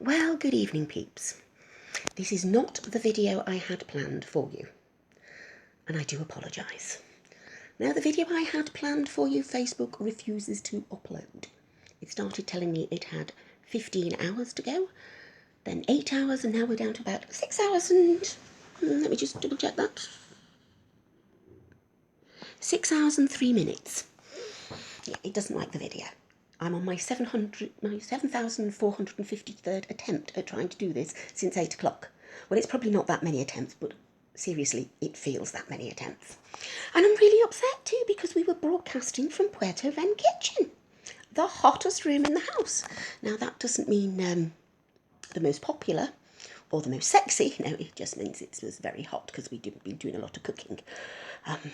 Well, good evening, peeps. This is not the video I had planned for you, and I do apologise. Now, the video I had planned for you, Facebook refuses to upload. It started telling me it had 15 hours to go, then 8 hours, and now we're down to about 6 hours and... let me just double check that. 6 hours and 3 minutes. Yeah, it doesn't like the video. I'm on my 7,453rd attempt at trying to do this since 8 o'clock. Well, it's probably not that many attempts, but seriously, it feels that many attempts. And I'm really upset too because we were broadcasting from Puerto Ven Kitchen, the hottest room in the house. Now, that doesn't mean the most popular or the most sexy. No, it just means it was very hot because we'd been doing a lot of cooking.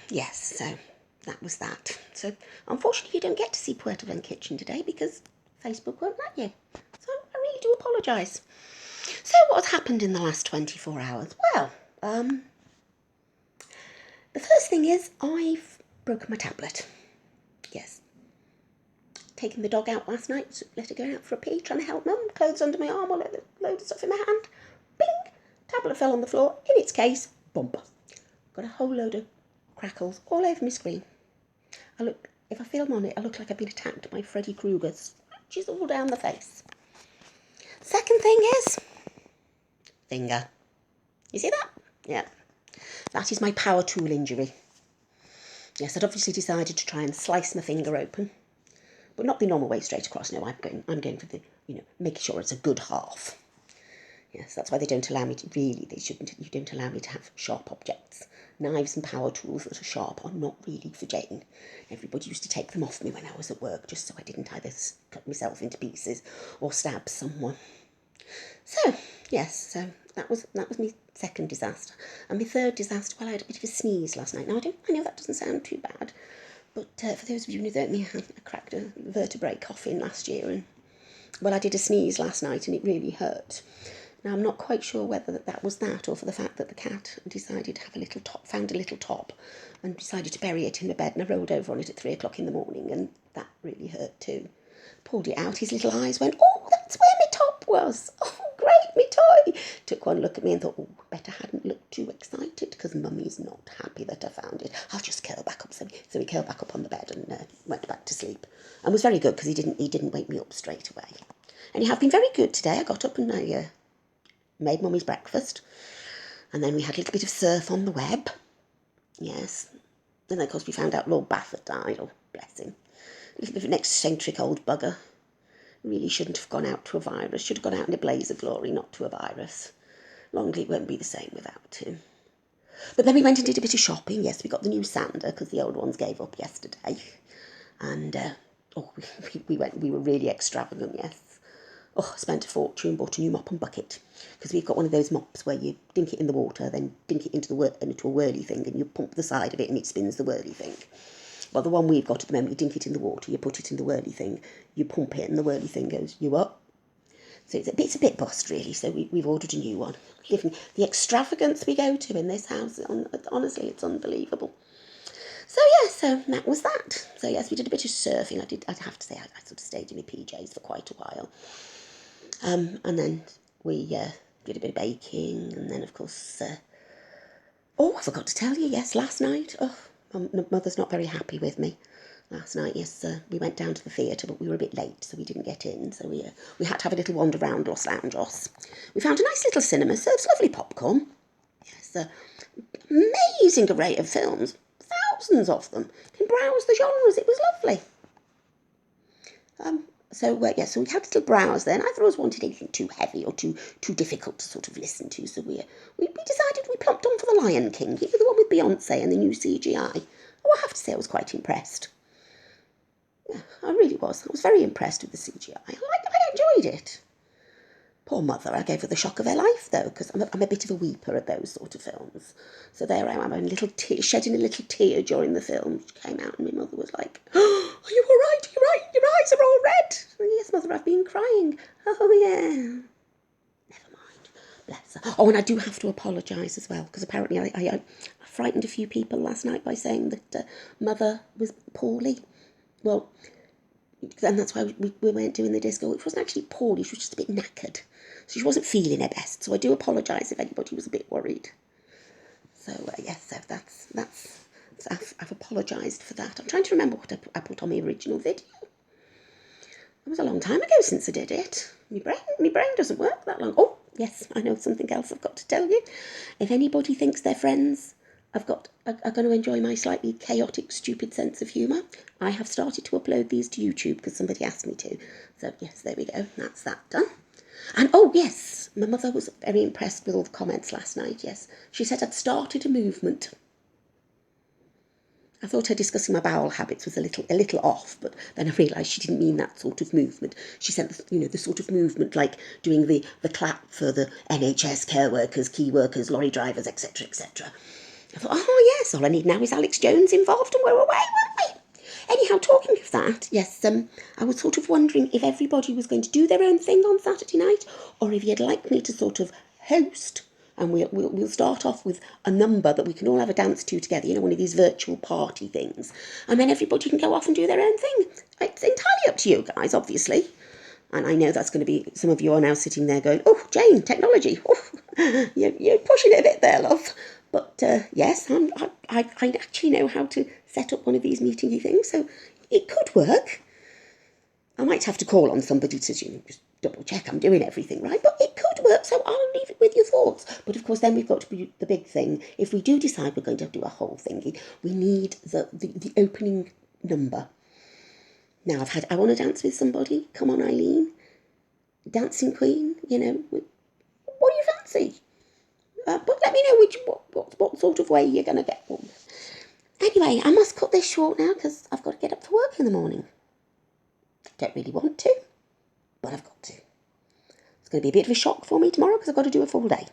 Yes, so that was that. So unfortunately you don't get to see Puerto Ven Kitchen today because Facebook won't let you. So I really do apologise. So what's happened in the last 24 hours? Well, the first thing is I've broken my tablet. Yes. Taking the dog out last night, let her go out for a pee, trying to help mum, clothes under my arm, a load of stuff in my hand. Bing! Tablet fell on the floor, in its case, bump. Got a whole load of crackles all over my screen. If I film on it, I look like I've been attacked by Freddy Krueger. Scratches all down the face. Second thing is finger. You see that? Yeah. That is my power tool injury. Yes, I'd obviously decided to try and slice my finger open, but not the normal way straight across. No, I'm going for the, making sure it's a good half. Yes, that's why they don't allow me to, you don't allow me to have sharp objects. Knives and power tools that are sharp are not really for Jane. Everybody used to take them off me when I was at work, just so I didn't either cut myself into pieces or stab someone. So, yes, so that was my second disaster. And my third disaster, well, I had a bit of a sneeze last night. Now, I know that doesn't sound too bad, but for those of you who don't know me, I cracked a vertebrae coffin last year, and, well, I did a sneeze last night and it really hurt. Now, I'm not quite sure whether that was that or for the fact that the cat decided to have a little top, found a little top and decided to bury it in the bed, and I rolled over on it at 3 o'clock in the morning, and that really hurt too. Pulled it out, his little eyes went, oh, that's where my top was. Oh, great, me toy. Took one look at me and thought, oh, better hadn't looked too excited because Mummy's not happy that I found it. I'll just curl back up. So he curled back up on the bed and went back to sleep. And was very good because he didn't wake me up straight away. And he have been very good today. I got up and I made Mummy's breakfast, and then we had a little bit of surf on the web. Yes. And then, of course, we found out Lord Bath had died. Oh, bless him. A little bit of an eccentric old bugger. Really shouldn't have gone out to a virus. Should have gone out in a blaze of glory, not to a virus. Longley won't be the same without him. But then we went and did a bit of shopping. Yes, we got the new sander because the old ones gave up yesterday. And, we were really extravagant, yes. Oh, I spent a fortune, bought a new mop and bucket, because we've got one of those mops where you dink it in the water, then dink it into a whirly thing, and you pump the side of it and it spins the whirly thing. Well, the one we've got at the moment, you dink it in the water, you put it in the whirly thing, you pump it, and the whirly thing goes, you up. So it's a bit bust, really, so we've ordered a new one. The extravagance we go to in this house, honestly, it's unbelievable. So, yeah, so that was that. So, yes, we did a bit of surfing. I'd have to say I sort of stayed in my PJs for quite a while. And then we did a bit of baking, and then, of course, I forgot to tell you, yes, last night, my mother's not very happy with me. Last night, yes, we went down to the theatre, but we were a bit late, so we didn't get in, so we had to have a little wander round Los Angeles. We found a nice little cinema, serves lovely popcorn. Yes, amazing array of films, thousands of them. You can browse the genres, it was lovely. So we had a little browse there, and I thought I was wanted anything too heavy or too difficult to sort of listen to, so we decided we plumped on for The Lion King, the one with Beyonce and the new CGI. Oh, I have to say I was quite impressed. Yeah, I really was. I was very impressed with the CGI. I enjoyed it. Poor mother, I gave her the shock of her life, though, because I'm a bit of a weeper at those sort of films. So there I am, shedding a little tear during the film. She came out and my mother was like, oh, are you all right? Are you right? Your eyes are all red. Oh, yes, mother, I've been crying. Oh, yeah. Never mind. Bless her. Oh, and I do have to apologise as well, because apparently I frightened a few people last night by saying that mother was poorly. Well, and that's why we weren't doing the disco, which wasn't actually poorly, she was just a bit knackered. So she wasn't feeling her best, so I do apologise if anybody was a bit worried. So, yes, so I've apologised for that. I'm trying to remember what I put on the original video. It was a long time ago since I did it. My brain doesn't work that long. Oh, yes, I know something else I've got to tell you. If anybody thinks their friends are going to enjoy my slightly chaotic, stupid sense of humour, I have started to upload these to YouTube because somebody asked me to. So, yes, there we go. That's that done. And, oh, yes, my mother was very impressed with all the comments last night, yes. She said I'd started a movement. I thought her discussing my bowel habits was a little off, but then I realised she didn't mean that sort of movement. She said, the sort of movement like doing the clap for the NHS care workers, key workers, lorry drivers, etc., etc. I thought, oh yes, all I need now is Alex Jones involved and we're away, weren't we? Anyhow, talking of that, yes, I was sort of wondering if everybody was going to do their own thing on Saturday night, or if you'd like me to sort of host, and we'll start off with a number that we can all have a dance to together, one of these virtual party things, and then everybody can go off and do their own thing. It's entirely up to you guys, obviously. And I know that's going to be, some of you are now sitting there going, oh, Jane, technology, oh, you're pushing it a bit there, love. But yes, I actually know how to set up one of these meetingy things, so it could work. I might have to call on somebody to just double check I'm doing everything right, but it could work, so I'll leave it with your thoughts. But of course, then we've got to be the big thing. If we do decide we're going to do a whole thingy, we need the opening number. Now, I want to dance with somebody. Come on, Eileen. Dancing Queen, what do you fancy? But let me know what sort of way you're going to get one. Anyway, I must cut this short now because I've got to get up for work in the morning. Don't really want to, but I've got to. It's going to be a bit of a shock for me tomorrow because I've got to do a full day.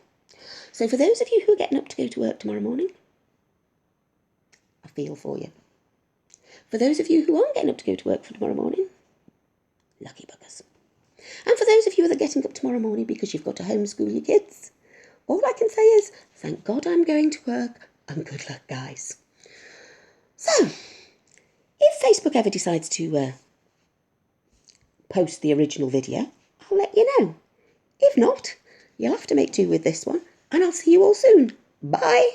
So for those of you who are getting up to go to work tomorrow morning, I feel for you. For those of you who aren't getting up to go to work for tomorrow morning, lucky buggers. And for those of you that are getting up tomorrow morning because you've got to homeschool your kids, all I can say is, thank God I'm going to work, and good luck, guys. So, if Facebook ever decides to post the original video, I'll let you know. If not, you'll have to make do with this one, and I'll see you all soon. Bye!